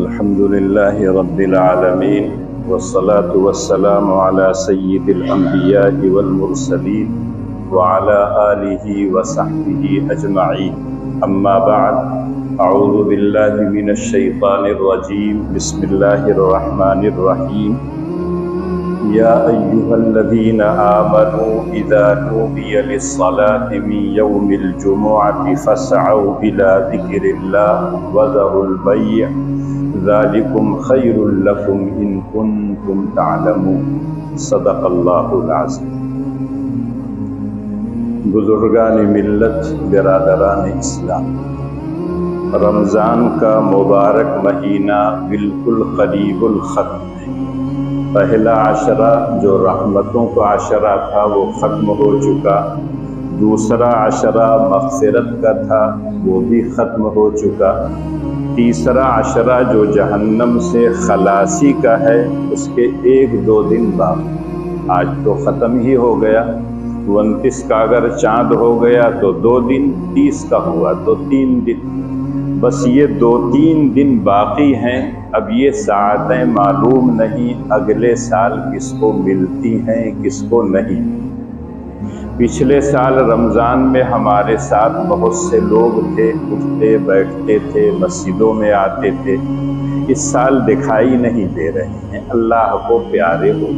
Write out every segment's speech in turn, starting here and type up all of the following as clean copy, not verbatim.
الحمد لله رب العالمين والصلاة والسلام على سيد الأنبياء والمرسلين وعلى آله وصحبه أجمعين أما بعد أعوذ بالله من الشيطان الرجيم بسم الله الرحمن الرحيم يا أيها الذين آمنوا إذا نودي للصلاة من يوم الجمعة فاسعوا إلى ذكر الله وذروا البيع ذلكم خير لكم إن كنتم تعلمون صدق الله العظيم۔ بزرگان ملت، برادران اسلام، رمضان کا مبارک مہینہ بالکل قریب الختم ہے۔ پہلا عشرہ جو رحمتوں کا عشرہ تھا وہ ختم ہو چکا، دوسرا عشرہ مغفرت کا تھا وہ بھی ختم ہو چکا، تیسرا عشرہ جو جہنم سے خلاصی کا ہے اس کے 1-2 دن باقی۔ آج تو ختم ہی ہو گیا، 29 کا اگر چاند ہو گیا تو 2 دن، 30 کا ہوا تو 3 دن، بس یہ 2-3 دن باقی ہیں۔ اب یہ ساعتیں معلوم نہیں اگلے سال کس کو ملتی ہیں کس کو نہیں۔ پچھلے سال رمضان میں ہمارے ساتھ بہت سے لوگ تھے، اٹھتے بیٹھتے تھے، مسجدوں میں آتے تھے، اس سال دکھائی نہیں دے رہے ہیں، اللہ کو پیارے ہو۔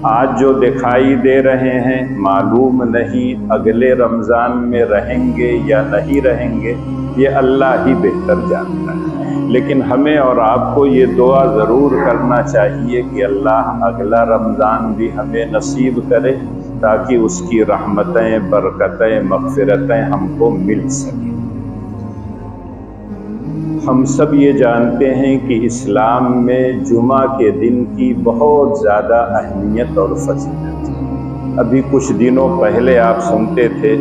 آج جو دکھائی دے رہے ہیں معلوم نہیں اگلے رمضان میں رہیں گے یا نہیں رہیں گے، یہ اللہ ہی بہتر جانتا ہے۔ لیکن ہمیں اور آپ کو یہ دعا ضرور کرنا چاہیے کہ اللہ اگلا رمضان بھی ہمیں نصیب کرے تاکہ اس کی رحمتیں، برکتیں، مغفرتیں ہم کو مل سکیں۔ ہم سب یہ جانتے ہیں کہ اسلام میں جمعہ کے دن کی بہت زیادہ اہمیت اور فضیلت ہے۔ ابھی کچھ دنوں پہلے آپ سنتے تھے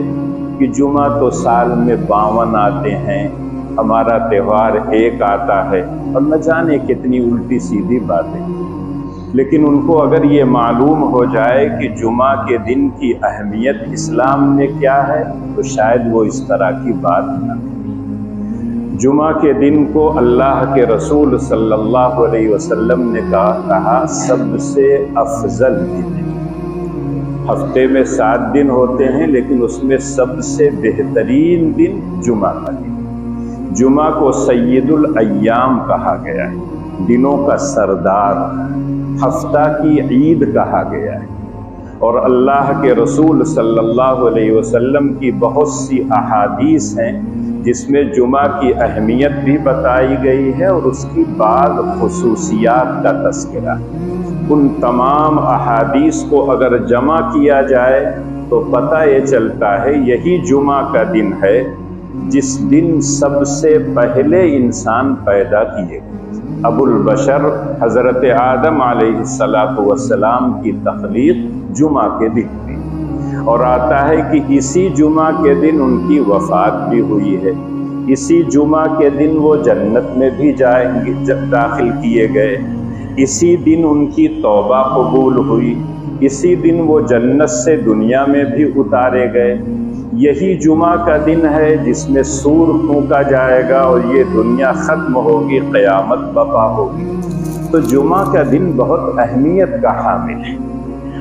کہ جمعہ تو سال میں 52 آتے ہیں، ہمارا تہوار ایک آتا ہے، اور نہ جانے کتنی الٹی سیدھی باتیں۔ لیکن ان کو اگر یہ معلوم ہو جائے کہ جمعہ کے دن کی اہمیت اسلام میں کیا ہے تو شاید وہ اس طرح کی بات نہ کریں۔ جمعہ کے دن کو اللہ کے رسول صلی اللہ علیہ وسلم نے کہا سب سے افضل دن ہے۔ ہفتے میں 7 دن ہوتے ہیں لیکن اس میں سب سے بہترین دن جمعہ کا دن۔ جمعہ کو سید الایام کہا گیا ہے، دنوں کا سردار، ہفتہ کی عید کہا گیا ہے، اور اللہ کے رسول صلی اللہ علیہ وسلم کی بہت سی احادیث ہیں جس میں جمعہ کی اہمیت بھی بتائی گئی ہے اور اس کی بعض خصوصیات کا تذکرہ۔ ان تمام احادیث کو اگر جمع کیا جائے تو پتہ یہ چلتا ہے یہی جمعہ کا دن ہے جس دن سب سے پہلے انسان پیدا کیے گئے۔ ابو البشر حضرت آدم علیہ السلام کی تخلیق جمعہ کے دن تھی، اور آتا ہے کہ اسی جمعہ کے دن ان کی وفات بھی ہوئی ہے، اسی جمعہ کے دن وہ جنت میں بھی جائیں گے، داخل کیے گئے، اسی دن ان کی توبہ قبول ہوئی، اسی دن وہ جنت سے دنیا میں بھی اتارے گئے۔ یہی جمعہ کا دن ہے جس میں سور پھونکا جائے گا اور یہ دنیا ختم ہوگی، قیامت برپا ہوگی۔ تو جمعہ کا دن بہت اہمیت کا حامل ہے،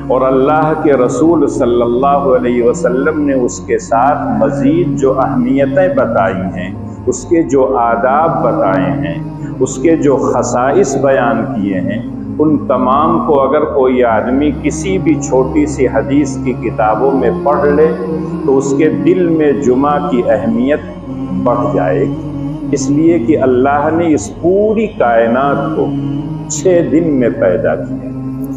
اور اللہ کے رسول صلی اللہ علیہ وسلم نے اس کے ساتھ مزید جو اہمیتیں بتائی ہیں، اس کے جو آداب بتائے ہیں، اس کے جو خصائص بیان کیے ہیں، ان تمام کو اگر کوئی آدمی کسی بھی چھوٹی سی حدیث کی کتابوں میں پڑھ لے تو اس کے دل میں جمعہ کی اہمیت بڑھ جائے گی، اس لیے کہ اللہ نے اس پوری کائنات کو 6 دن میں پیدا کیا۔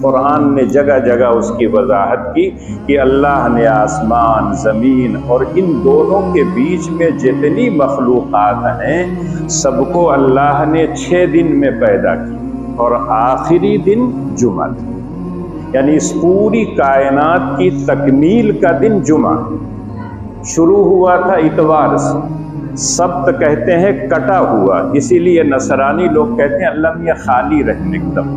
قرآن نے جگہ جگہ اس کی وضاحت کی کہ اللہ نے آسمان، زمین اور ان دونوں کے بیچ میں جتنی مخلوقات ہیں سب کو اللہ نے 6 دن میں پیدا کیا، اور آخری دن جمعہ تھا، یعنی اس پوری کائنات کی تکمیل کا دن جمعہ۔ شروع ہوا تھا اتوار سے، سبت کہتے ہیں کٹا ہوا، اسی لیے نصرانی لوگ کہتے ہیں اللہ میاں خالی رہنے دم۔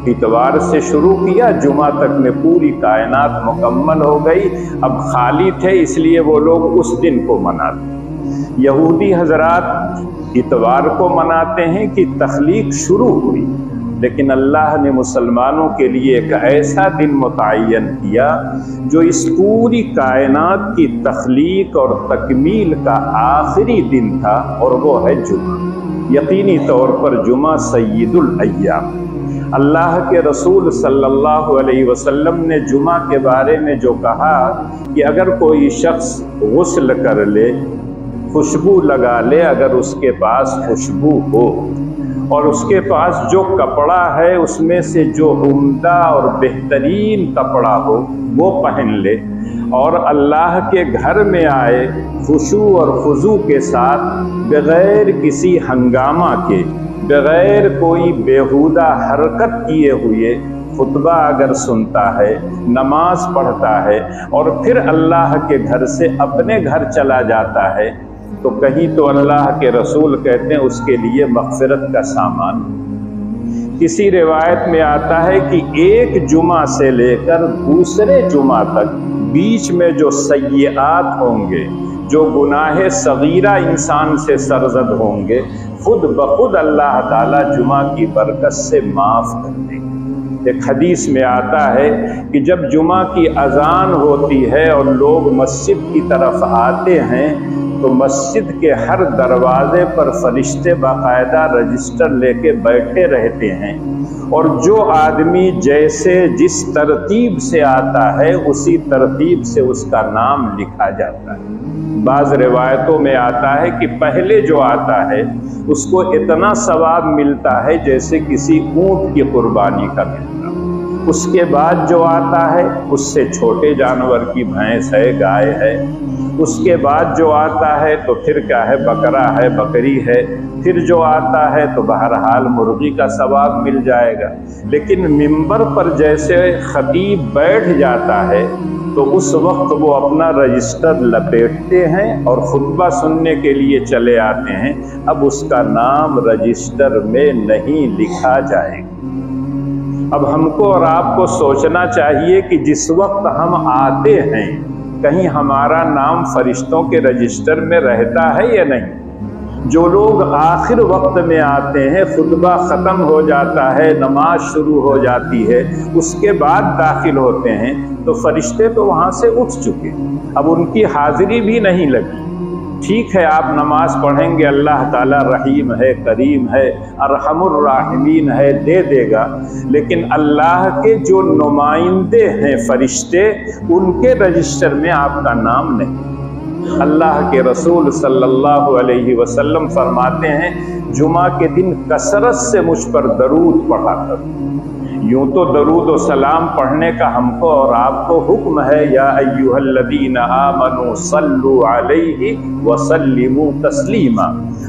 اتوار سے شروع کیا، جمعہ تک میں پوری کائنات مکمل ہو گئی، اب خالی تھے اس لیے وہ لوگ اس دن کو مناتے۔ یہودی حضرات اتوار کو مناتے ہیں کہ تخلیق شروع ہوئی، لیکن اللہ نے مسلمانوں کے لیے ایک ایسا دن متعین کیا جو اس پوری کائنات کی تخلیق اور تکمیل کا آخری دن تھا، اور وہ ہے جمعہ۔ یقینی طور پر جمعہ سید الایام۔ اللہ کے رسول صلی اللہ علیہ وسلم نے جمعہ کے بارے میں جو کہا کہ اگر کوئی شخص غسل کر لے، خوشبو لگا لے، اگر اس کے پاس خوشبو ہو، اور اس کے پاس جو کپڑا ہے اس میں سے جو عمدہ اور بہترین کپڑا ہو وہ پہن لے، اور اللہ کے گھر میں آئے خشوع اور خضوع کے ساتھ، بغیر کسی ہنگامہ کے، بغیر کوئی بیہودہ حرکت کیے ہوئے خطبہ اگر سنتا ہے، نماز پڑھتا ہے، اور پھر اللہ کے گھر سے اپنے گھر چلا جاتا ہے، تو کہیں تو اللہ کے رسول کہتے ہیں اس کے لیے مغفرت کا سامان۔ کسی روایت میں آتا ہے کہ ایک جمعہ سے لے کر دوسرے جمعہ تک بیچ میں جو سیئات ہوں گے، جو گناہ صغیرہ انسان سے سرزد ہوں گے، خود بخود اللہ تعالیٰ جمعہ کی برکت سے معاف کر دیں گے۔ ایک حدیث میں آتا ہے کہ جب جمعہ کی اذان ہوتی ہے اور لوگ مسجد کی طرف آتے ہیں تو مسجد کے ہر دروازے پر فرشتے باقاعدہ رجسٹر لے کے بیٹھے رہتے ہیں، اور جو آدمی جیسے جس ترتیب سے آتا ہے اسی ترتیب سے اس کا نام لکھا جاتا ہے۔ بعض روایتوں میں آتا ہے کہ پہلے جو آتا ہے اس کو اتنا ثواب ملتا ہے جیسے کسی اونٹ کی قربانی کا ملتا، اس کے بعد جو آتا ہے اس سے چھوٹے جانور کی بھینس ہے، گائے ہے، اس کے بعد جو آتا ہے تو پھر کیا ہے، بکرا ہے، بکری ہے، پھر جو آتا ہے تو بہرحال مرغی کا ثواب مل جائے گا۔ لیکن منبر پر جیسے خطیب بیٹھ جاتا ہے تو اس وقت وہ اپنا رجسٹر لپیٹتے ہیں اور خطبہ سننے کے لیے چلے آتے ہیں، اب اس کا نام رجسٹر میں نہیں لکھا جائے گا۔ اب ہم کو اور آپ کو سوچنا چاہیے کہ جس وقت ہم آتے ہیں کہیں ہمارا نام فرشتوں کے رجسٹر میں رہتا ہے یا نہیں؟ جو لوگ آخر وقت میں آتے ہیں، خطبہ ختم ہو جاتا ہے، نماز شروع ہو جاتی ہے، اس کے بعد داخل ہوتے ہیں تو فرشتے تو وہاں سے اٹھ چکے، اب ان کی حاضری بھی نہیں لگی۔ ٹھیک ہے، آپ نماز پڑھیں گے، اللہ تعالیٰ رحیم ہے، کریم ہے، ارحم الراحمین ہے، دے دے گا، لیکن اللہ کے جو نمائندے ہیں فرشتے، ان کے رجسٹر میں آپ کا نام نہیں۔ اللہ کے رسول صلی اللہ علیہ وسلم فرماتے ہیں جمعہ کے دن کثرت سے مجھ پر درود پڑھا کرو۔ یوں تو درود و سلام پڑھنے کا ہم کو اور آپ کو حکم ہے، یا ایھا الذین آمنوا صلوا علیہ وسلموا تسلیما۔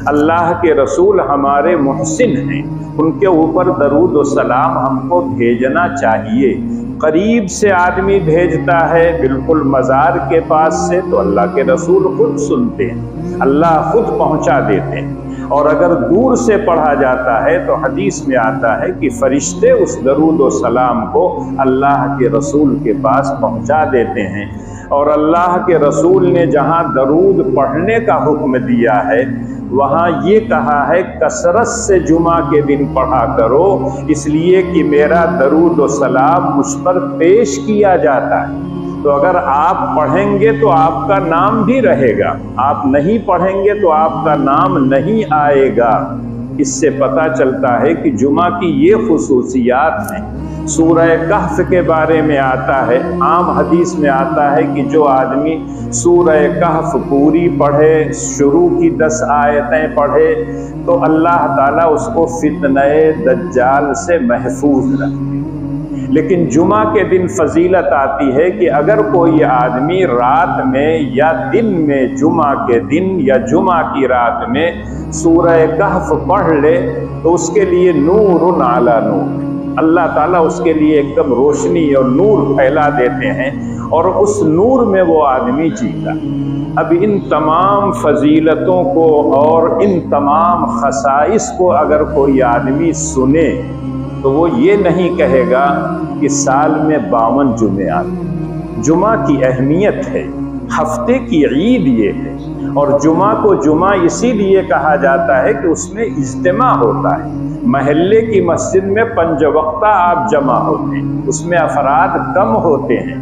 اللہ کے رسول ہمارے محسن ہیں، ان کے اوپر درود و سلام ہم کو بھیجنا چاہیے۔ قریب سے آدمی بھیجتا ہے، بالکل مزار کے پاس سے، تو اللہ کے رسول خود سنتے ہیں، اللہ خود پہنچا دیتے ہیں، اور اگر دور سے پڑھا جاتا ہے تو حدیث میں آتا ہے کہ فرشتے اس درود و سلام کو اللہ کے رسول کے پاس پہنچا دیتے ہیں۔ اور اللہ کے رسول نے جہاں درود پڑھنے کا حکم دیا ہے وہاں یہ کہا ہے کثرت سے جمعہ کے دن پڑھا کرو، اس لیے کہ میرا درود و سلام مجھ پر پیش کیا جاتا ہے۔ تو اگر آپ پڑھیں گے تو آپ کا نام بھی رہے گا، آپ نہیں پڑھیں گے تو آپ کا نام نہیں آئے گا۔ اس سے پتہ چلتا ہے کہ جمعہ کی یہ خصوصیات ہیں۔ سورہ کہف کے بارے میں آتا ہے، عام حدیث میں آتا ہے کہ جو آدمی سورہ کہف پوری پڑھے، شروع کی 10 آیتیں پڑھے، تو اللہ تعالیٰ اس کو فتنہ دجال سے محفوظ رکھے۔ لیکن جمعہ کے دن فضیلت آتی ہے کہ اگر کوئی آدمی رات میں یا دن میں، جمعہ کے دن یا جمعہ کی رات میں سورہ کہف پڑھ لے تو اس کے لیے نور علی نور، اللہ تعالیٰ اس کے لیے ایک دم روشنی اور نور پھیلا دیتے ہیں، اور اس نور میں وہ آدمی جیتا۔ اب ان تمام فضیلتوں کو اور ان تمام خصائص کو اگر کوئی آدمی سنے تو وہ یہ نہیں کہے گا کہ سال میں 52 جمعے آتے۔ جمعہ کی اہمیت ہے، ہفتے کی عید یہ ہے۔ اور جمعہ کو جمعہ اسی لیے کہا جاتا ہے کہ اس میں اجتماع ہوتا ہے۔ محلے کی مسجد میں 5 وقتہ آپ جمع ہوتے ہیں، اس میں افراد کم ہوتے ہیں۔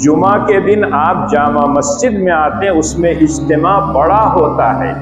جمعہ کے دن آپ جامع مسجد میں آتے ہیں، اس میں اجتماع بڑا ہوتا ہے۔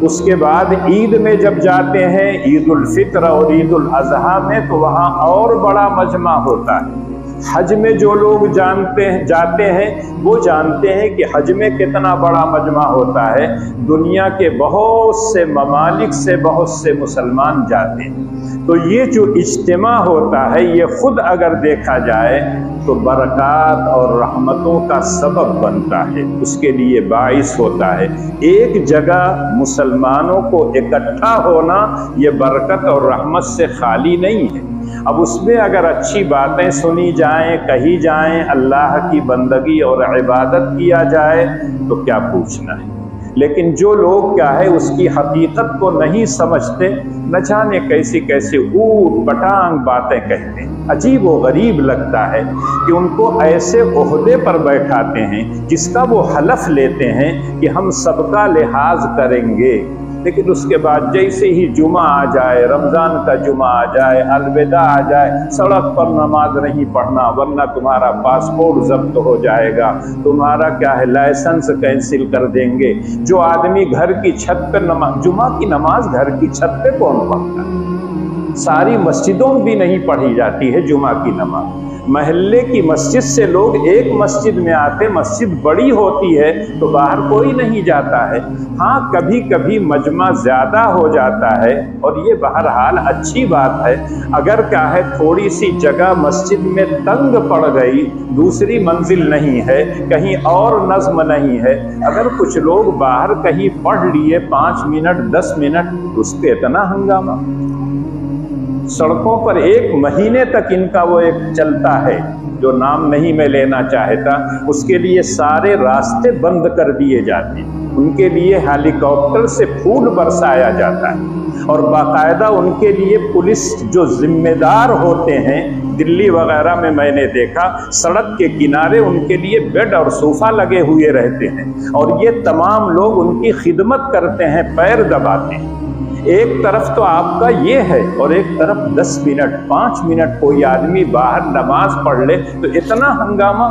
اس کے بعد عید میں جب جاتے ہیں، عید الفطر اور عید الاضحیٰ میں، تو وہاں اور بڑا مجمع ہوتا ہے۔ حج میں جو لوگ جاتے ہیں وہ جانتے ہیں کہ حج میں کتنا بڑا مجمع ہوتا ہے۔ دنیا کے بہت سے ممالک سے بہت سے مسلمان جاتے ہیں۔ تو یہ جو اجتماع ہوتا ہے، یہ خود اگر دیکھا جائے تو برکات اور رحمتوں کا سبب بنتا ہے، اس کے لیے باعث ہوتا ہے۔ ایک جگہ مسلمانوں کو اکٹھا ہونا یہ برکت اور رحمت سے خالی نہیں ہے۔ اب اس میں اگر اچھی باتیں سنی جائیں، کہی جائیں، اللہ کی بندگی اور عبادت کیا جائے تو کیا پوچھنا ہے۔ لیکن جو لوگ کیا ہے اس کی حقیقت کو نہیں سمجھتے، نہ جانے کیسی کیسی اوٹ پٹانگ باتیں کہتے ہیں۔ عجیب و غریب لگتا ہے کہ ان کو ایسے عہدے پر بیٹھاتے ہیں جس کا وہ حلف لیتے ہیں کہ ہم سب کا لحاظ کریں گے، لیکن اس کے بعد جیسے ہی جمعہ آ جائے، رمضان کا جمعہ آ جائے، الوداع آ جائے، سڑک پر نماز نہیں پڑھنا ورنہ تمہارا پاسپورٹ ضبط ہو جائے گا، تمہارا کیا ہے لائسنس کینسل کر دیں گے۔ جو آدمی گھر کی چھت پہ جمعہ کی نماز گھر کی چھت پہ کون پڑھتا ہے؟ ساری مسجدوں بھی نہیں پڑھی جاتی ہے جمعہ کی نماز۔ محلے کی مسجد سے لوگ ایک مسجد میں آتے، مسجد بڑی ہوتی ہے تو باہر کوئی نہیں جاتا ہے۔ ہاں کبھی کبھی مجمع زیادہ ہو جاتا ہے اور یہ بہرحال اچھی بات ہے۔ اگر کیا ہے تھوڑی سی جگہ مسجد میں تنگ پڑ گئی، دوسری منزل نہیں ہے، کہیں اور نظم نہیں ہے، اگر کچھ لوگ باہر کہیں پڑھ لیے 5 منٹ 10 منٹ، اس پہ اتنا ہنگامہ۔ سڑکوں پر 1 مہینے تک ان کا وہ ایک چلتا ہے جو نام نہیں میں لینا چاہتا، اس کے لیے سارے راستے بند کر دیے جاتے ہیں، ان کے لیے ہیلی کاپٹر سے پھول برسایا جاتا ہے، اور باقاعدہ ان کے لیے پولیس جو ذمہ دار ہوتے ہیں، دلی وغیرہ میں نے دیکھا سڑک کے کنارے ان کے لیے بیڈ اور صوفہ لگے ہوئے رہتے ہیں، اور یہ تمام لوگ ان کی خدمت کرتے ہیں، پیر دباتے ہیں۔ ایک طرف تو آپ کا یہ ہے اور ایک طرف 10 منٹ 5 منٹ کوئی آدمی باہر نماز پڑھ لے تو اتنا ہنگامہ۔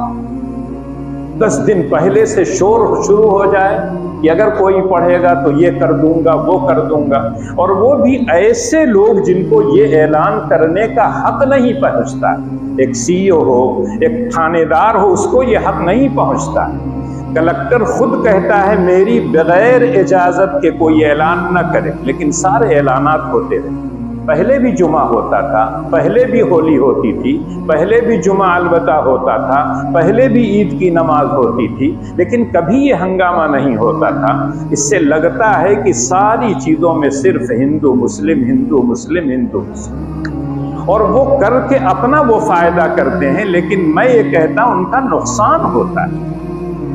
10 دن پہلے سے شور شروع ہو جائے کہ اگر کوئی پڑھے گا تو یہ کر دوں گا، وہ کر دوں گا، اور وہ بھی ایسے لوگ جن کو یہ اعلان کرنے کا حق نہیں پہنچتا۔ ایک CEO ہو، ایک تھانے دار ہو، اس کو یہ حق نہیں پہنچتا۔ کلکٹر خود کہتا ہے میری بغیر اجازت کے کوئی اعلان نہ کرے، لیکن سارے اعلانات ہوتے رہے۔ پہلے بھی جمعہ ہوتا تھا، پہلے بھی ہولی ہوتی تھی، پہلے بھی جمعہ الوداع ہوتا تھا، پہلے بھی عید کی نماز ہوتی تھی، لیکن کبھی یہ ہنگامہ نہیں ہوتا تھا۔ اس سے لگتا ہے کہ ساری چیزوں میں صرف ہندو مسلم ہندو مسلم ہندو مسلم، اور وہ کر کے اپنا وہ فائدہ کرتے ہیں، لیکن میں یہ کہتا ہوں ان کا نقصان ہوتا ہے۔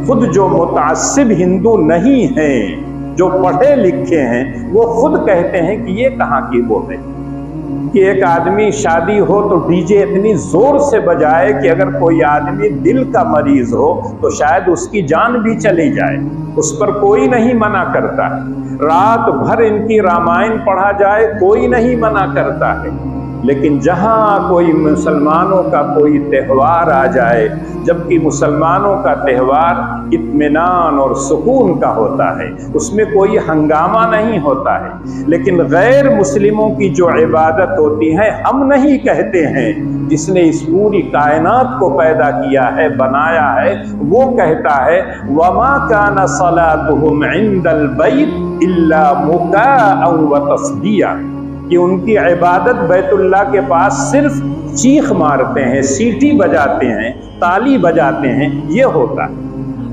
خود جو متعصب ہندو نہیں ہیں، جو پڑھے لکھے ہیں، وہ خود کہتے ہیں کہ یہ کہاں کی وہ ہے کہ ایک آدمی شادی ہو تو ڈی جے اتنی زور سے بجائے کہ اگر کوئی آدمی دل کا مریض ہو تو شاید اس کی جان بھی چلی جائے، اس پر کوئی نہیں منع کرتا ہے۔ رات بھر ان کی رامائن پڑھا جائے، کوئی نہیں منع کرتا ہے، لیکن جہاں کوئی مسلمانوں کا کوئی تہوار آ جائے، جبکہ مسلمانوں کا تہوار اطمینان اور سکون کا ہوتا ہے، اس میں کوئی ہنگامہ نہیں ہوتا ہے، لیکن غیر مسلموں کی جو عبادت ہوتی ہے، ہم نہیں کہتے ہیں، جس نے اس پوری کائنات کو پیدا کیا ہے، بنایا ہے، وہ کہتا ہے وَمَا كَانَ صَلَاتُهُمْ عِنْدَ الْبَيْتِ إِلَّا مُكَاءً وَتَصْدِيًّا، کہ ان کی عبادت بیت اللہ کے پاس صرف چیخ مارتے ہیں، سیٹی بجاتے ہیں، تالی بجاتے ہیں، یہ ہوتا ہے۔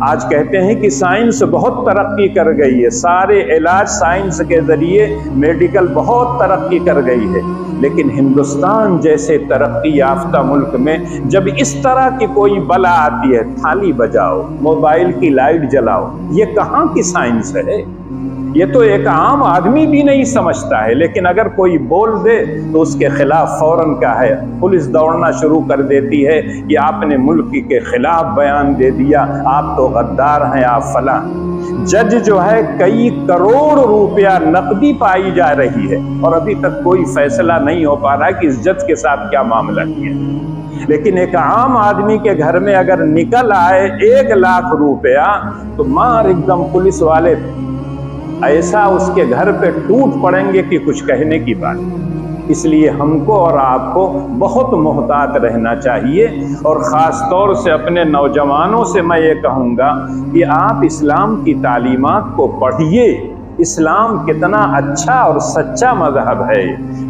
آج کہتے ہیں کہ سائنس بہت ترقی کر گئی ہے، سارے علاج سائنس کے ذریعے، میڈیکل بہت ترقی کر گئی ہے، لیکن ہندوستان جیسے ترقی یافتہ ملک میں جب اس طرح کی کوئی بلا آتی ہے، تھالی بجاؤ، موبائل کی لائٹ جلاؤ، یہ کہاں کی سائنس ہے؟ یہ تو ایک عام آدمی بھی نہیں سمجھتا ہے، لیکن اگر کوئی بول دے تو اس کے خلاف فوراً کیا ہے پولیس دوڑنا شروع کر دیتی ہے کہ آپ نے ملک کے خلاف بیان دے دیا، آپ تو غدار ہیں، آپ فلاں۔ جج جو ہے کئی کروڑ روپیہ نقدی پائی جا رہی ہے اور ابھی تک کوئی فیصلہ نہیں ہو پا رہا کہ اس جج کے ساتھ کیا معاملہ کیا۔ لیکن ایک عام آدمی کے گھر میں اگر نکل آئے 1 لاکھ روپیہ تو مار ایک دم پولیس والے ایسا اس کے گھر پہ ٹوٹ پڑیں گے کہ کچھ کہنے کی بات۔ اس لیے ہم کو اور آپ کو بہت محتاط رہنا چاہیے، اور خاص طور سے اپنے نوجوانوں سے میں یہ کہوں گا کہ آپ اسلام کی تعلیمات کو پڑھیے۔ اسلام کتنا اچھا اور سچا مذہب ہے،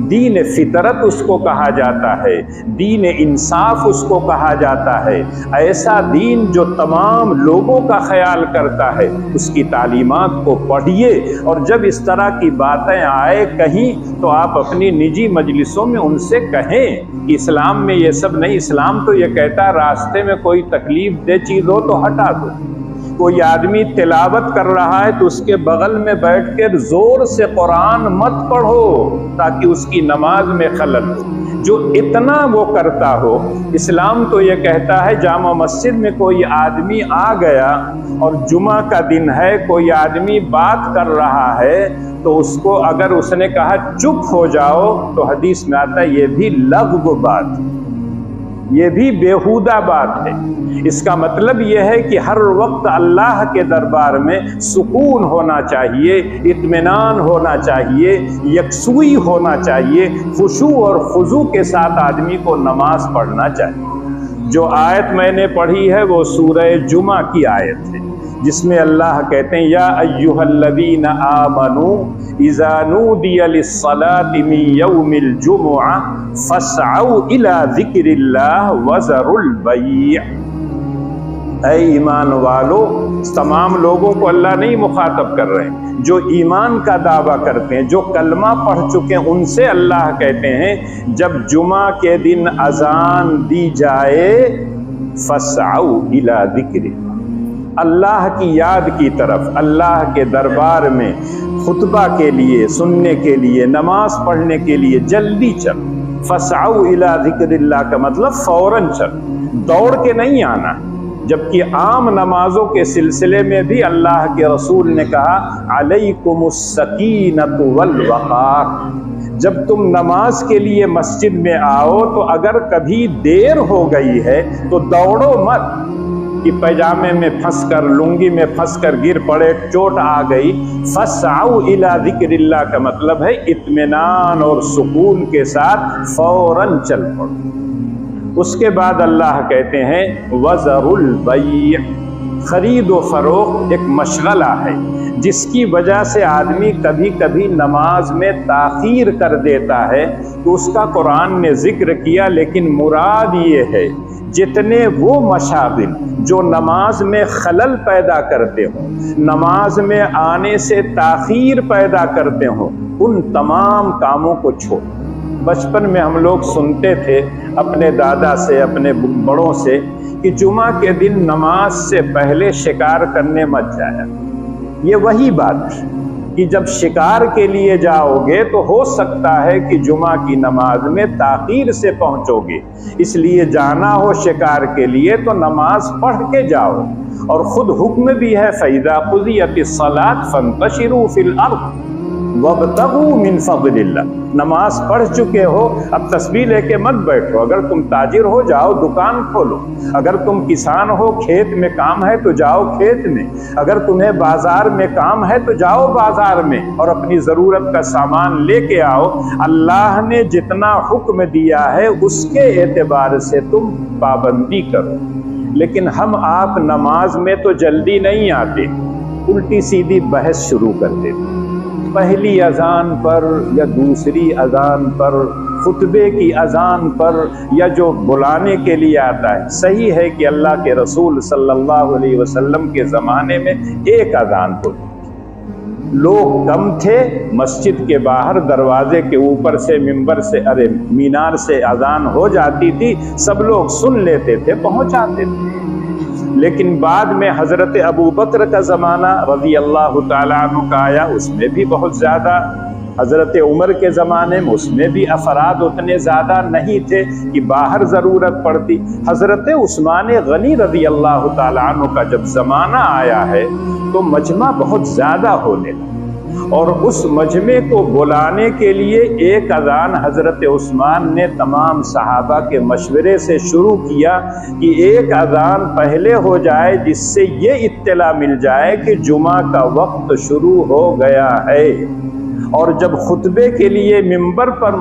دین فطرت اس کو کہا جاتا ہے، دین انصاف اس کو کہا جاتا ہے، ایسا دین جو تمام لوگوں کا خیال کرتا ہے۔ اس کی تعلیمات کو پڑھیے، اور جب اس طرح کی باتیں آئے کہیں تو آپ اپنی نجی مجلسوں میں ان سے کہیں کہ اسلام میں یہ سب نہیں، اسلام تو یہ کہتا ہے راستے میں کوئی تکلیف دہ چیز ہو تو ہٹا دو۔ کوئی آدمی تلاوت کر رہا ہے تو اس کے بغل میں بیٹھ کر زور سے قرآن مت پڑھو تاکہ اس کی نماز میں خلل ہو۔ جو اتنا وہ کرتا ہو، اسلام تو یہ کہتا ہے جامع مسجد میں کوئی آدمی آ گیا اور جمعہ کا دن ہے، کوئی آدمی بات کر رہا ہے تو اس کو اگر اس نے کہا چپ ہو جاؤ تو حدیث میں آتا ہے یہ بھی لغو بات، یہ بھی بیہودہ بات ہے۔ اس کا مطلب یہ ہے کہ ہر وقت اللہ کے دربار میں سکون ہونا چاہیے، اطمینان ہونا چاہیے، یکسوئی ہونا چاہیے، خشوع اور خضوع کے ساتھ آدمی کو نماز پڑھنا چاہیے۔ جو آیت میں نے پڑھی ہے وہ سورہ جمعہ کی آیت ہے، جس میں اللہ کہتے ہیں یا ایھا الذین آمنوا اذا نودی للصلاۃ من یوم الجمعہ فاسعوا الی ذکر اللہ وذروا البیع۔ اے ایمان والو، تمام لوگوں کو اللہ نہیں مخاطب کر رہے ہیں، جو ایمان کا دعویٰ کرتے ہیں، جو کلمہ پڑھ چکے ہیں، ان سے اللہ کہتے ہیں جب جمعہ کے دن اذان دی جائے فاسعوا الی ذکر اللہ کی یاد کی طرف، اللہ کے دربار میں خطبہ کے لیے، سننے کے لیے، نماز پڑھنے کے لیے جلدی چل۔ فاسعوا الی ذکر اللہ کا مطلب فوراً چل، دوڑ کے نہیں آنا۔ جبکہ عام نمازوں کے سلسلے میں بھی اللہ کے رسول نے کہا علیکم السکینۃ والوقار۔ جب تم نماز کے لیے مسجد میں آؤ تو اگر کبھی دیر ہو گئی ہے تو دوڑو مت کہ پیجامے میں پھنس کر، لنگی میں پھنس کر گر پڑے، چوٹ آ گئی۔ فاسعوا الی ذکر اللہ کا مطلب ہے اطمینان اور سکون کے ساتھ فوراً چل پڑو۔ اس کے بعد اللہ کہتے ہیں وذروا البیع، خرید و فروخت ایک مشغلہ ہے جس کی وجہ سے آدمی کبھی کبھی نماز میں تاخیر کر دیتا ہے، تو اس کا قرآن نے ذکر کیا، لیکن مراد یہ ہے جتنے وہ مشاغل جو نماز میں خلل پیدا کرتے ہوں، نماز میں آنے سے تاخیر پیدا کرتے ہوں، ان تمام کاموں کو چھوڑ۔ بچپن میں ہم لوگ سنتے تھے اپنے دادا سے، اپنے بڑوں سے کہ جمعہ کے دن نماز سے پہلے شکار کرنے مت جایا۔ یہ وہی بات ہے کہ جب شکار کے لیے جاؤ گے تو ہو سکتا ہے کہ جمعہ کی نماز میں تاخیر سے پہنچو گے، اس لیے جانا ہو شکار کے لیے تو نماز پڑھ کے جاؤ۔ اور خود حکم بھی ہے فَإِذَا قُضِيَتِ الصَّلَاةُ فَانتَشِرُوا فِي الْأَرْضِ وَابْتَغُوا مِن فَضْلِ اللَّهِ۔ نماز پڑھ چکے ہو، اب تسبیح لے کے مت بیٹھو۔ اگر تم تاجر ہو جاؤ دکان کھولو، اگر تم کسان ہو کھیت میں کام ہے تو جاؤ کھیت میں، اگر تمہیں بازار میں کام ہے تو جاؤ بازار میں اور اپنی ضرورت کا سامان لے کے آؤ۔ اللہ نے جتنا حکم دیا ہے اس کے اعتبار سے تم پابندی کرو۔ لیکن ہم آپ نماز میں تو جلدی نہیں آتے، الٹی سیدھی بحث شروع کر دیتے، پہلی اذان پر یا دوسری اذان پر، خطبے کی اذان پر، یا جو بلانے کے لیے آتا ہے۔ صحیح ہے کہ اللہ کے رسول صلی اللہ علیہ وسلم کے زمانے میں ایک اذان ہوتی تھی، لوگ کم تھے، مسجد کے باہر دروازے کے اوپر سے، منبر سے، مینار سے اذان ہو جاتی تھی، سب لوگ سن لیتے تھے، پہنچاتے تھے۔ لیکن بعد میں حضرت ابو بکر کا زمانہ رضی اللہ تعالیٰ عنہ کا آیا، اس میں بھی بہت زیادہ، حضرت عمر کے زمانے میں اس میں بھی افراد اتنے زیادہ نہیں تھے کہ باہر ضرورت پڑتی۔ حضرت عثمان غنی رضی اللہ تعالیٰ عنہ کا جب زمانہ آیا ہے تو مجمع بہت زیادہ ہونے لگا، اور اس مجمع کو بلانے کے لیے ایک اذان حضرت عثمان نے تمام صحابہ کے مشورے سے شروع کیا کہ ایک اذان پہلے ہو جائے جس سے یہ اطلاع مل جائے کہ جمعہ کا وقت شروع ہو گیا ہے، اور جب خطبے کے لیے ممبر پر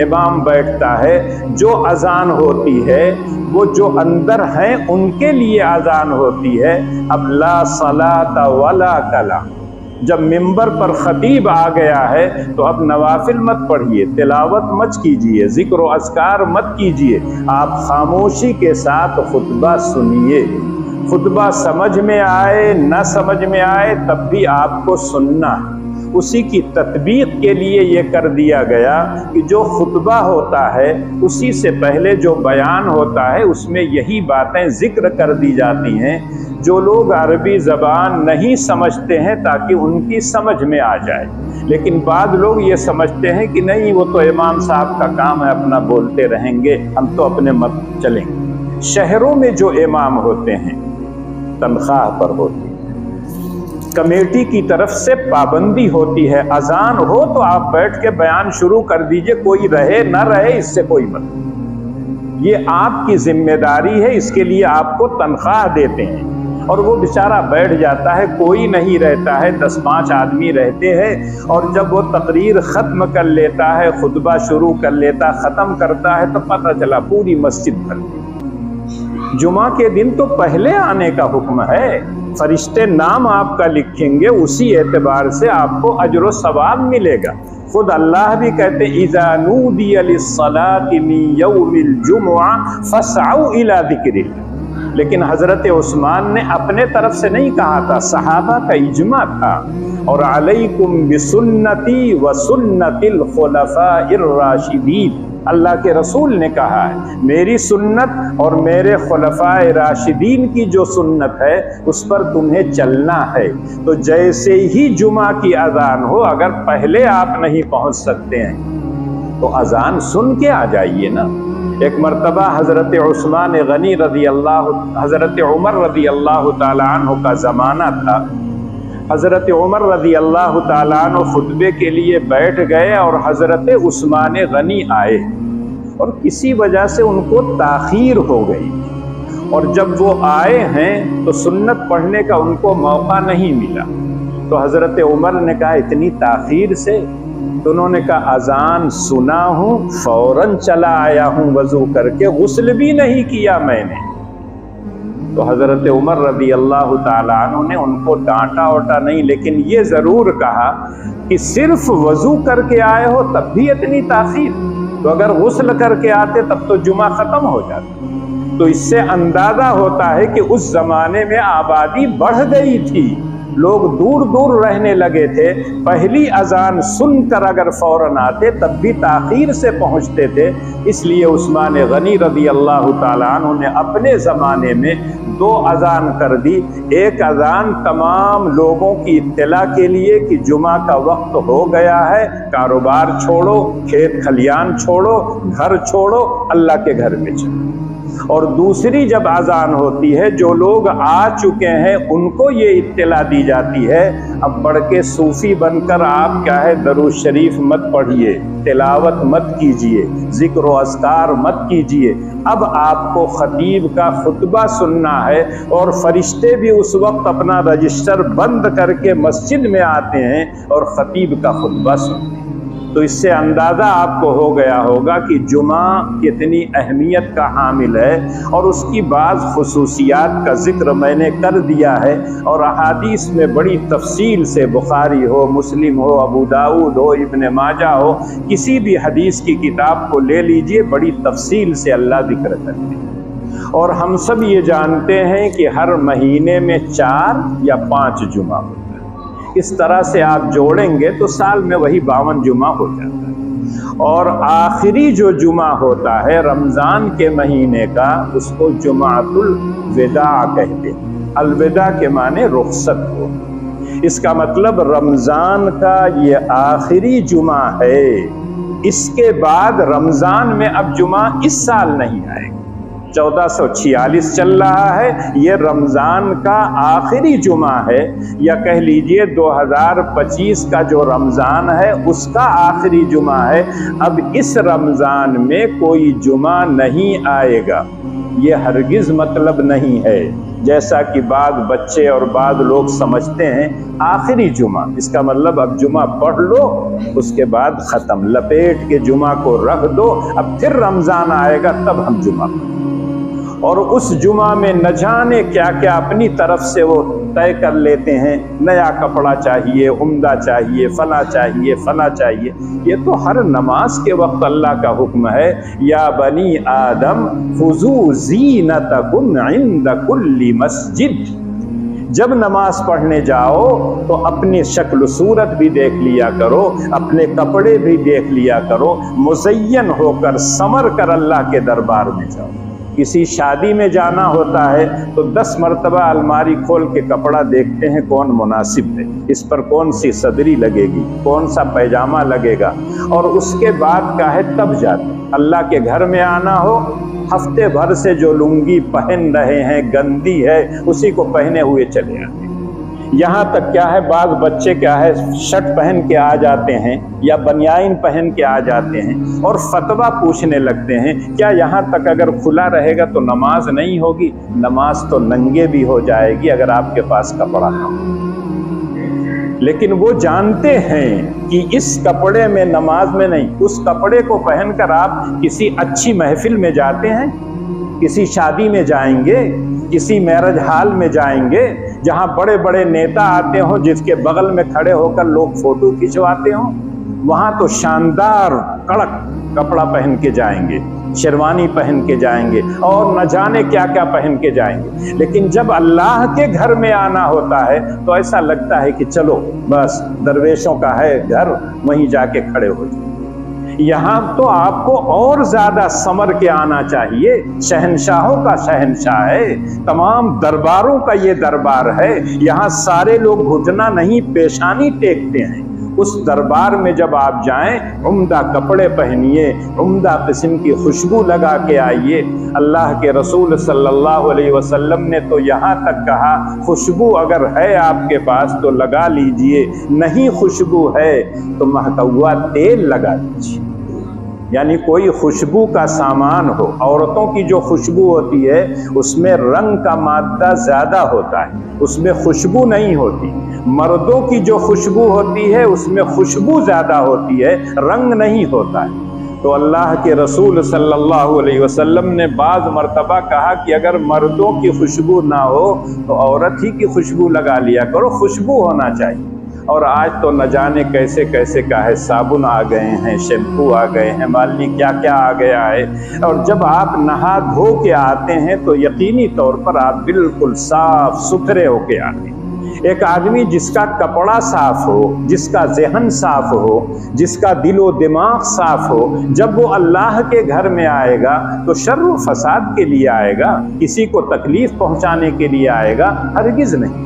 امام بیٹھتا ہے جو اذان ہوتی ہے وہ جو اندر ہیں ان کے لیے اذان ہوتی ہے، اب لا صلاۃ ولا کلام۔ جب ممبر پر خطیب آ گیا ہے تو اب نوافل مت پڑھیے، تلاوت مت کیجیے، ذکر و اذکار مت کیجیے، آپ خاموشی کے ساتھ خطبہ سنیے۔ خطبہ سمجھ میں آئے نہ سمجھ میں آئے تب بھی آپ کو سننا ہے۔ اسی کی تطبیق کے لیے یہ کر دیا گیا کہ جو خطبہ ہوتا ہے اسی سے پہلے جو بیان ہوتا ہے اس میں یہی باتیں ذکر کر دی جاتی ہیں جو لوگ عربی زبان نہیں سمجھتے ہیں تاکہ ان کی سمجھ میں آ جائے، لیکن بعض لوگ یہ سمجھتے ہیں کہ نہیں وہ تو امام صاحب کا کام ہے، اپنا بولتے رہیں گے، ہم تو اپنے مت چلیں گے۔ شہروں میں جو امام ہوتے ہیں تنخواہ پر ہوتے ہیں، کمیٹی کی طرف سے پابندی ہوتی ہے، اذان ہو تو آپ بیٹھ کے بیان شروع کر دیجئے، کوئی رہے نہ رہے اس سے کوئی مطلب، یہ آپ کی ذمہ داری ہے، اس کے لیے آپ کو تنخواہ دیتے ہیں۔ اور وہ بیچارہ بیٹھ جاتا ہے، کوئی نہیں رہتا ہے، 10-5 آدمی رہتے ہیں، اور جب وہ تقریر ختم کر لیتا ہے، خطبہ شروع کر لیتا، ختم کرتا ہے تو پتہ چلا پوری مسجد بھر گئی۔ جمعہ کے دن تو پہلے آنے کا حکم ہے، فرشتے نام آپ کا لکھیں گے، اسی اعتبار سے آپ کو اجر و ثواب ملے گا۔ خود اللہ بھی کہتے ہیں اذا نودی للصلاة من یوم الجمعہ فاسعوا الی ذکر اللہ، لیکن حضرت عثمان نے اپنے طرف سے نہیں کہا تھا، صحابہ کا اجماع تھا، اور علیکم بسنتی وسنت الخلفاء الراشدین، اللہ کے رسول نے کہا ہے میری سنت اور میرے خلفاء راشدین کی جو سنت ہے اس پر تمہیں چلنا ہے۔ تو جیسے ہی جمعہ کی اذان ہو، اگر پہلے آپ نہیں پہنچ سکتے ہیں تو اذان سن کے آ جائیے نا۔ ایک مرتبہ حضرت عثمان غنی حضرت عمر رضی اللہ تعالیٰ عنہ کا زمانہ تھا، حضرت عمر رضی اللہ تعالیٰ عنہ خطبے کے لیے بیٹھ گئے اور حضرت عثمان غنی آئے، اور کسی وجہ سے ان کو تاخیر ہو گئی، اور جب وہ آئے ہیں تو سنت پڑھنے کا ان کو موقع نہیں ملا، تو حضرت عمر نے کہا اتنی تاخیر سے؟ تو انہوں نے کہا اذان سنا ہوں، فوراً چلا آیا ہوں وضو کر کے، غسل بھی نہیں کیا میں نے۔ تو حضرت عمر رضی اللہ تعالیٰ عنہ نے ان کو ڈانٹا وٹا نہیں، لیکن یہ ضرور کہا کہ صرف وضو کر کے آئے ہو تب بھی اتنی تاخیر، تو اگر غسل کر کے آتے تب تو جمعہ ختم ہو جاتا۔ تو اس سے اندازہ ہوتا ہے کہ اس زمانے میں آبادی بڑھ گئی تھی، لوگ دور دور رہنے لگے تھے، پہلی اذان سن کر اگر فوراً آتے تب بھی تاخیر سے پہنچتے تھے، اس لیے عثمان غنی رضی اللہ تعالیٰ عنہ نے اپنے زمانے میں 2 اذان کر دی، ایک اذان تمام لوگوں کی اطلاع کے لیے کہ جمعہ کا وقت ہو گیا ہے، کاروبار چھوڑو، کھیت کھلیان چھوڑو، گھر چھوڑو، اللہ کے گھر میں چلو، اور دوسری جب اذان ہوتی ہے جو لوگ آ چکے ہیں ان کو یہ اطلاع دی جاتی ہے، اب بڑھ کے صوفی بن کر آپ کیا ہے درود شریف مت پڑھیے، تلاوت مت کیجیے، ذکر و اذکار مت کیجیے، اب آپ کو خطیب کا خطبہ سننا ہے، اور فرشتے بھی اس وقت اپنا رجسٹر بند کر کے مسجد میں آتے ہیں اور خطیب کا خطبہ سنتے ہیں۔ تو اس سے اندازہ آپ کو ہو گیا ہوگا کہ جمعہ کتنی اہمیت کا حامل ہے، اور اس کی بعض خصوصیات کا ذکر میں نے کر دیا ہے، اور احادیث میں بڑی تفصیل سے، بخاری ہو، مسلم ہو، ابو داؤد ہو، ابن ماجہ ہو، کسی بھی حدیث کی کتاب کو لے لیجئے، بڑی تفصیل سے اللہ ذکر کرتے ہیں۔ اور ہم سب یہ جانتے ہیں کہ ہر مہینے میں 4 یا 5 جمعہ ہوتا ہے، اس طرح سے آپ جوڑیں گے تو سال میں وہی 52 جمعہ ہو جاتا ہے، اور آخری جو جمعہ ہوتا ہے رمضان کے مہینے کا اس کو جمعۃ الوداع کہتے ہیں۔ الوداع کے معنی رخصت ہو، اس کا مطلب رمضان کا یہ آخری جمعہ ہے، اس کے بعد رمضان میں اب جمعہ اس سال نہیں آئے گا۔ 1446 چل رہا ہے، یہ رمضان کا آخری جمعہ ہے، یا کہہ لیجئے 2025 کا جو رمضان ہے اس کا آخری جمعہ ہے۔ اب اس رمضان میں کوئی جمعہ نہیں آئے گا، یہ ہرگز مطلب نہیں ہے جیسا کہ بعض بچے اور بعض لوگ سمجھتے ہیں آخری جمعہ، اس کا مطلب اب جمعہ پڑھ لو اس کے بعد ختم، لپیٹ کے جمعہ کو رکھ دو، اب پھر رمضان آئے گا تب ہم جمعہ پڑھیں۔ اور اس جمعہ میں نہ جانے کیا کیا اپنی طرف سے وہ طے کر لیتے ہیں، نیا کپڑا چاہیے، عمدہ چاہیے، فلاں چاہیے، فلاں چاہیے۔ یہ تو ہر نماز کے وقت اللہ کا حکم ہے، یا بنی آدم خذوا زینتکم عند کل مسجد۔ جب نماز پڑھنے جاؤ تو اپنی شکل و صورت بھی دیکھ لیا کرو، اپنے کپڑے بھی دیکھ لیا کرو، مزین ہو کر سمر کر اللہ کے دربار میں جاؤ۔ کسی شادی میں جانا ہوتا ہے تو 10 مرتبہ الماری کھول کے کپڑا دیکھتے ہیں کون مناسب ہے، اس پر کون سی صدری لگے گی، کون سا پیجامہ لگے گا، اور اس کے بعد کا ہے تب جاتے ہیں۔ اللہ کے گھر میں آنا ہو، ہفتے بھر سے جو لنگی پہن رہے ہیں گندی ہے اسی کو پہنے ہوئے چلے آتے ہیں۔ یہاں تک کیا ہے، بعض بچے کیا ہے شرٹ پہن کے آ جاتے ہیں یا بنیان پہن کے آ جاتے ہیں اور فتویٰ پوچھنے لگتے ہیں، کیا یہاں تک اگر کھلا رہے گا تو نماز نہیں ہوگی؟ نماز تو ننگے بھی ہو جائے گی اگر آپ کے پاس کپڑا نہ ہو۔ لیکن وہ جانتے ہیں کہ اس کپڑے میں نماز میں نہیں، اس کپڑے کو پہن کر آپ کسی اچھی محفل میں جاتے ہیں، کسی شادی میں جائیں گے، کسی میرج ہال میں جائیں گے جہاں بڑے بڑے نیتا آتے ہوں جس کے بغل میں کھڑے ہو کر لوگ فوٹو کھنچواتے ہوں، وہاں تو شاندار کڑک کپڑا پہن کے جائیں گے، شیروانی پہن کے جائیں گے اور نہ جانے کیا کیا پہن کے جائیں گے۔ لیکن جب اللہ کے گھر میں آنا ہوتا ہے تو ایسا لگتا ہے کہ چلو بس درویشوں کا ہے گھر، وہیں جا کے کھڑے ہو جائیں۔ یہاں تو آپ کو اور زیادہ سمر کے آنا چاہیے، شہنشاہوں کا شہنشاہ ہے، تمام درباروں کا یہ دربار ہے، یہاں سارے لوگ گھٹنا نہیں پیشانی ٹیکتے ہیں۔ اس دربار میں جب آپ جائیں عمدہ کپڑے پہنیے، عمدہ قسم کی خوشبو لگا کے آئیے۔ اللہ کے رسول صلی اللہ علیہ وسلم نے تو یہاں تک کہا خوشبو اگر ہے آپ کے پاس تو لگا لیجئے، نہیں خوشبو ہے تو مہکا ہوا تیل لگا لیجئے۔ یعنی کوئی خوشبو کا سامان ہو۔ عورتوں کی جو خوشبو ہوتی ہے اس میں رنگ کا مادہ زیادہ ہوتا ہے، اس میں خوشبو نہیں ہوتی۔ مردوں کی جو خوشبو ہوتی ہے اس میں خوشبو زیادہ ہوتی ہے، رنگ نہیں ہوتا ہے۔ تو اللہ کے رسول صلی اللہ علیہ وسلم نے بعض مرتبہ کہا کہ اگر مردوں کی خوشبو نہ ہو تو عورت ہی کی خوشبو لگا لیا کرو، خوشبو ہونا چاہیے۔ اور آج تو نہ جانے کیسے کیسے کا ہے، صابن آ گئے ہیں، شیمپو آ گئے ہیں، معلوم کیا کیا آ گیا ہے۔ اور جب آپ نہا دھو کے آتے ہیں تو یقینی طور پر آپ بالکل صاف ستھرے ہو کے آتے ہیں۔ ایک آدمی جس کا کپڑا صاف ہو، جس کا ذہن صاف ہو، جس کا دل و دماغ صاف ہو، جب وہ اللہ کے گھر میں آئے گا تو شر و فساد کے لیے آئے گا، کسی کو تکلیف پہنچانے کے لیے آئے گا؟ ہرگز نہیں۔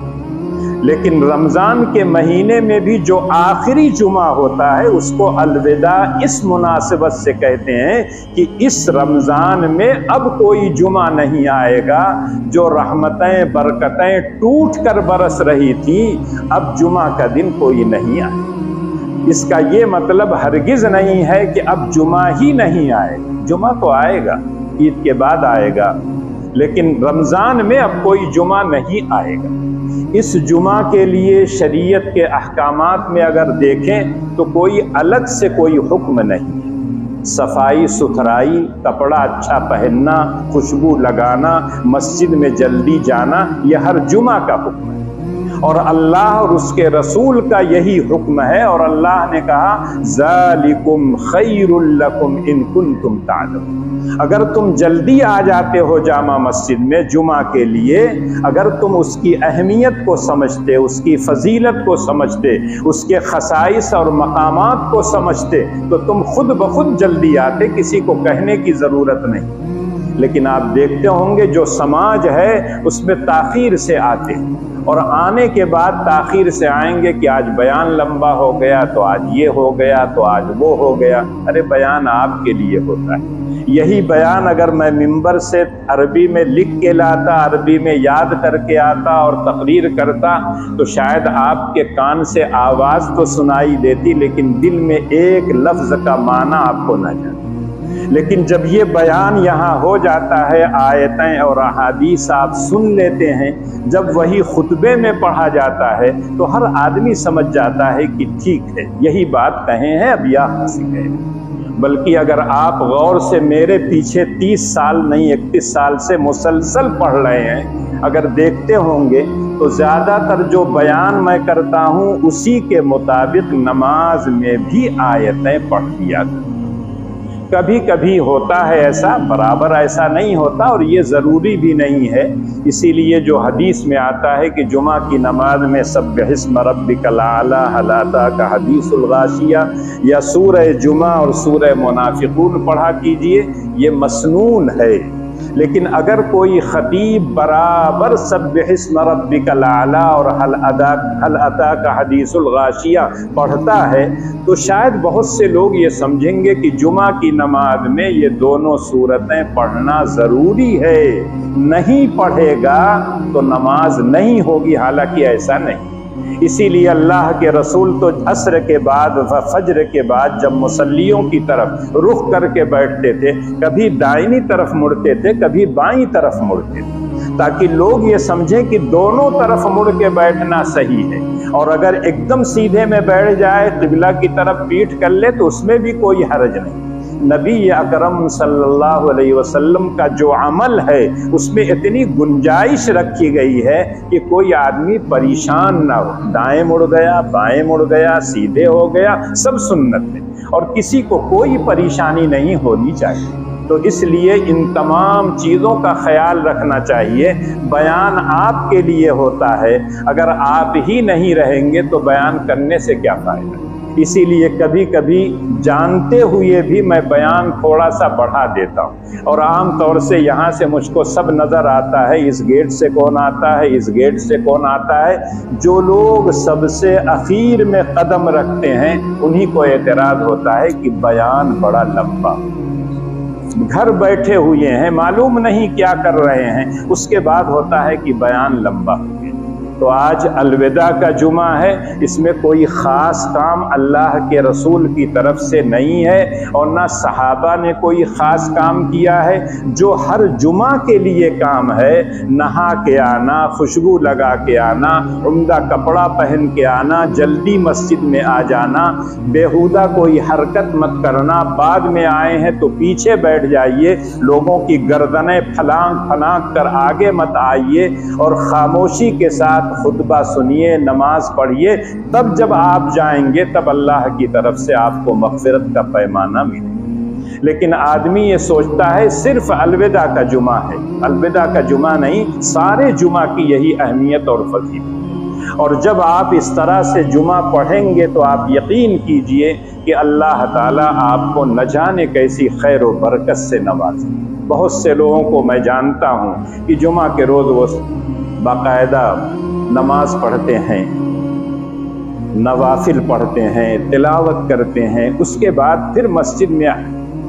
لیکن رمضان کے مہینے میں بھی جو آخری جمعہ ہوتا ہے اس کو الوداع اس مناسبت سے کہتے ہیں کہ اس رمضان میں اب کوئی جمعہ نہیں آئے گا، جو رحمتیں برکتیں ٹوٹ کر برس رہی تھیں اب جمعہ کا دن کوئی نہیں آئے۔ اس کا یہ مطلب ہرگز نہیں ہے کہ اب جمعہ ہی نہیں آئے گا، جمعہ تو آئے گا، عید کے بعد آئے گا، لیکن رمضان میں اب کوئی جمعہ نہیں آئے گا۔ اس جمعہ کے لیے شریعت کے احکامات میں اگر دیکھیں تو کوئی الگ سے کوئی حکم نہیں ہے۔ صفائی ستھرائی، کپڑا اچھا پہننا، خوشبو لگانا، مسجد میں جلدی جانا، یہ ہر جمعہ کا حکم ہے۔ اور اللہ اور اس کے رسول کا یہی حکم ہے، اور اللہ نے کہا ذالکم خیر لکم ان کنتم تعلمون، اگر تم جلدی آ جاتے ہو جامع مسجد میں جمعہ کے لیے، اگر تم اس کی اہمیت کو سمجھتے، اس کی فضیلت کو سمجھتے، اس کے خصائص اور مقامات کو سمجھتے تو تم خود بخود جلدی آتے، کسی کو کہنے کی ضرورت نہیں۔ لیکن آپ دیکھتے ہوں گے جو سماج ہے اس میں تاخیر سے آتے، اور آنے کے بعد تاخیر سے آئیں گے کہ آج بیان لمبا ہو گیا تو آج یہ ہو گیا تو آج وہ ہو گیا۔ ارے بیان آپ کے لیے ہوتا ہے، یہی بیان اگر میں ممبر سے عربی میں لکھ کے لاتا، عربی میں یاد کر کے آتا اور تقریر کرتا تو شاید آپ کے کان سے آواز تو سنائی دیتی لیکن دل میں ایک لفظ کا معنی آپ کو نہ جاتا۔ لیکن جب یہ بیان یہاں ہو جاتا ہے، آیتیں اور احادیث آپ سن لیتے ہیں، جب وہی خطبے میں پڑھا جاتا ہے تو ہر آدمی سمجھ جاتا ہے کہ ٹھیک ہے، یہی بات کہیں ہیں، اب یہ حاصل ہے۔ بلکہ اگر آپ غور سے میرے پیچھے 30 سال نہیں 31 سال سے مسلسل پڑھ رہے ہیں، اگر دیکھتے ہوں گے تو زیادہ تر جو بیان میں کرتا ہوں اسی کے مطابق نماز میں بھی آیتیں پڑھ دیا کرتا۔ کبھی کبھی ہوتا ہے ایسا، برابر ایسا نہیں ہوتا، اور یہ ضروری بھی نہیں ہے۔ اسی لیے جو حدیث میں آتا ہے کہ جمعہ کی نماز میں سبح اسم ربک الاعلی هل اتاک حدیث الغاشیہ یا سورہ جمعہ اور سورہ منافقون پڑھا کیجئے، یہ مسنون ہے۔ لیکن اگر کوئی خطیب برابر سبح اسم ربک الاعلی اور هل اتاک حدیث الغاشیہ پڑھتا ہے تو شاید بہت سے لوگ یہ سمجھیں گے کہ جمعہ کی نماز میں یہ دونوں سورتیں پڑھنا ضروری ہے، نہیں پڑھے گا تو نماز نہیں ہوگی، حالانکہ ایسا نہیں۔ اسی لیے اللہ کے رسول تو عصر کے بعد و فجر کے بعد جب مصلیوں کی طرف رخ کر کے بیٹھتے تھے، کبھی دائنی طرف مڑتے تھے، کبھی بائیں طرف مڑتے تھے، تاکہ لوگ یہ سمجھیں کہ دونوں طرف مڑ کے بیٹھنا صحیح ہے۔ اور اگر ایک دم سیدھے میں بیٹھ جائے، قبلہ کی طرف پیٹھ کر لے تو اس میں بھی کوئی حرج نہیں۔ نبی اکرم صلی اللہ علیہ وسلم کا جو عمل ہے اس میں اتنی گنجائش رکھی گئی ہے کہ کوئی آدمی پریشان نہ ہو، دائیں مڑ گیا، بائیں مڑ گیا، سیدھے ہو گیا، سب سنت ہے، اور کسی کو کوئی پریشانی نہیں ہونی چاہیے۔ تو اس لیے ان تمام چیزوں کا خیال رکھنا چاہیے۔ بیان آپ کے لیے ہوتا ہے، اگر آپ ہی نہیں رہیں گے تو بیان کرنے سے کیا فائدہ۔ اسی لیے کبھی کبھی جانتے ہوئے بھی میں بیان تھوڑا سا بڑھا دیتا ہوں، اور عام طور سے یہاں سے مجھ کو سب نظر آتا ہے، اس گیٹ سے کون آتا ہے، اس گیٹ سے کون آتا ہے۔ جو لوگ سب سے اخیر میں قدم رکھتے ہیں انہی کو اعتراض ہوتا ہے کہ بیان بڑا لمبا، گھر بیٹھے ہوئے ہیں، معلوم نہیں کیا کر رہے ہیں، اس کے بعد ہوتا ہے کہ بیان لمبا ہو گیا۔ تو آج الوداع کا جمعہ ہے، اس میں کوئی خاص کام اللہ کے رسول کی طرف سے نہیں ہے، اور نہ صحابہ نے کوئی خاص کام کیا ہے۔ جو ہر جمعہ کے لیے کام ہے، نہا کے آنا، خوشبو لگا کے آنا، عمدہ کپڑا پہن کے آنا، جلدی مسجد میں آ جانا، بیہودہ کوئی حرکت مت کرنا، بعد میں آئے ہیں تو پیچھے بیٹھ جائیے، لوگوں کی گردنیں پھلانگ پھلانگ کر آگے مت آئیے، اور خاموشی کے ساتھ خطبہ سنیے، نماز پڑھیے، تب جب آپ جائیں گے تب اللہ کی طرف سے آپ کو مغفرت کا پیمانہ ملے۔ لیکن آدمی یہ سوچتا ہے صرف الوداع کا جمعہ ہے، الوداع کا جمعہ نہیں، سارے جمعہ کی یہی اہمیت اور فضیلت۔ اور جب آپ اس طرح سے جمعہ پڑھیں گے تو آپ یقین کیجئے کہ اللہ تعالیٰ آپ کو نہ جانے کیسی خیر و برکت سے نوازے۔ بہت سے لوگوں کو میں جانتا ہوں کہ جمعہ کے روز وہ باقاعدہ نماز پڑھتے ہیں، نوافل پڑھتے ہیں، تلاوت کرتے ہیں، اس کے بعد پھر مسجد میں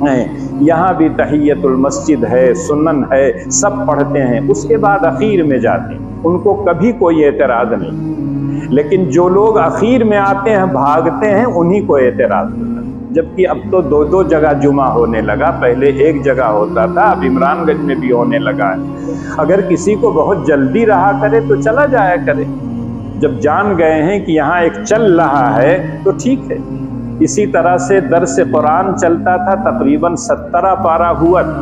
ہیں، یہاں بھی تحیت المسجد ہے، سنن ہے، سب پڑھتے ہیں، اس کے بعد اخیر میں جاتے ہیں، ان کو کبھی کوئی اعتراض نہیں۔ لیکن جو لوگ اخیر میں آتے ہیں، بھاگتے ہیں، انہی کو اعتراض ہوتا ہے۔ جبکہ اب تو دو جگہ جمعہ ہونے لگا، پہلے ایک جگہ ہوتا تھا، اب عمران گنج میں بھی ہونے لگا ہے۔ اگر کسی کو بہت جلدی رہا کرے تو چلا جایا کرے، جب جان گئے ہیں کہ یہاں ایک چل رہا ہے تو ٹھیک ہے۔ اسی طرح سے درس قرآن چلتا تھا، تقریباً 17 پارہ ہوا تھا۔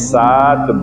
7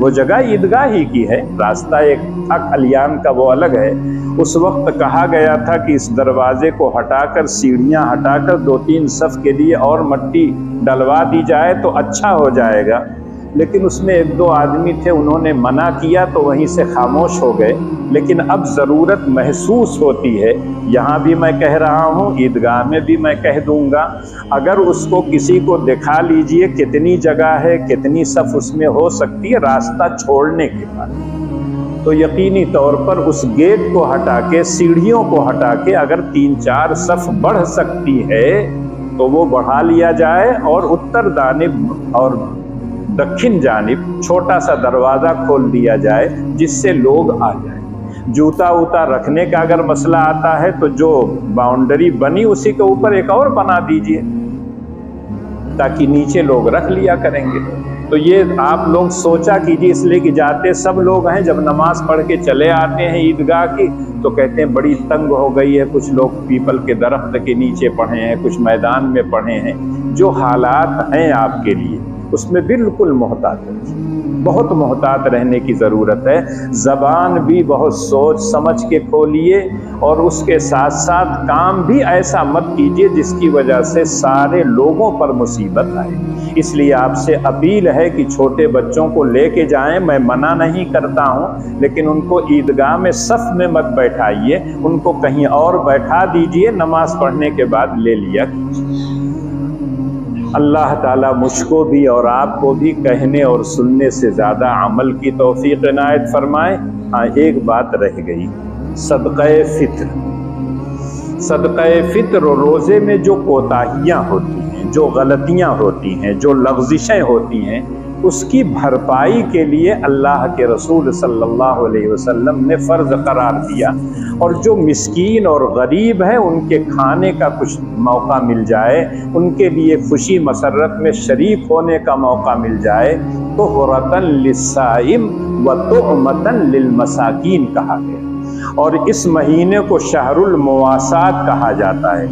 وہ جگہ عیدگاہ ہی کی ہے، راستہ ایک تھا کھلیان کا وہ الگ ہے۔ اس وقت کہا گیا تھا کہ اس دروازے کو ہٹا کر، سیڑھیاں ہٹا کر 2-3 صف کے لیے اور مٹی ڈلوا دی جائے تو اچھا ہو جائے گا، لیکن اس میں 1-2 آدمی تھے، انہوں نے منع کیا تو وہیں سے خاموش ہو گئے۔ لیکن اب ضرورت محسوس ہوتی ہے، یہاں بھی میں کہہ رہا ہوں، عیدگاہ میں بھی میں کہہ دوں گا، اگر اس کو کسی کو دکھا لیجئے کتنی جگہ ہے، کتنی صف اس میں ہو سکتی ہے راستہ چھوڑنے کے بعد، تو یقینی طور پر اس گیٹ کو ہٹا کے، سیڑھیوں کو ہٹا کے اگر 3-4 صف بڑھ سکتی ہے تو وہ بڑھا لیا جائے، اور اتر جانب اور دکھن جانب چھوٹا سا دروازہ کھول دیا جائے جس سے لوگ آ جائیں۔ جوتا ووتا رکھنے کا اگر مسئلہ آتا ہے تو جو باؤنڈری بنی اسی کے اوپر ایک اور بنا دیجئے تاکہ نیچے لوگ رکھ لیا کریں گے۔ تو یہ آپ لوگ سوچا کیجیے، اس لیے کہ جاتے سب لوگ ہیں، جب نماز پڑھ کے چلے آتے ہیں عیدگاہ کی تو کہتے ہیں بڑی تنگ ہو گئی ہے، کچھ لوگ پیپل کے درخت کے نیچے پڑھے ہیں، کچھ میدان میں پڑھے ہیں۔ جو حالات ہیں آپ کے لیے اس میں بالکل محتاط رہیے، بہت محتاط رہنے کی ضرورت ہے۔ زبان بھی بہت سوچ سمجھ کے کھولیے، اور اس کے ساتھ ساتھ کام بھی ایسا مت کیجیے جس کی وجہ سے سارے لوگوں پر مصیبت آئے۔ اس لیے آپ سے اپیل ہے کہ چھوٹے بچوں کو لے کے جائیں، میں منع نہیں کرتا ہوں، لیکن ان کو عیدگاہ میں صف میں مت بیٹھائیے، ان کو کہیں اور بیٹھا دیجئے، نماز پڑھنے کے بعد لے لیا کیجیے۔ اللہ تعالیٰ مجھ کو بھی اور آپ کو بھی کہنے اور سننے سے زیادہ عمل کی توفیق عنایت فرمائے۔ ہاں ایک بات رہ گئی، صدقہ فطر۔ صدقہ فطر اور روزے میں جو کوتاہیاں ہوتی ہیں، جو غلطیاں ہوتی ہیں، جو لغزشیں ہوتی ہیں، اس کی بھرپائی کے لیے اللہ کے رسول صلی اللہ علیہ وسلم نے فرض قرار دیا، اور جو مسکین اور غریب ہیں ان کے کھانے کا کچھ موقع مل جائے، ان کے لیے خوشی مسرت میں شریک ہونے کا موقع مل جائے، طہرۃ للصائم وطعمۃ للمساکین کہا گیا۔ اور اس مہینے کو شہر المواسات کہا جاتا ہے،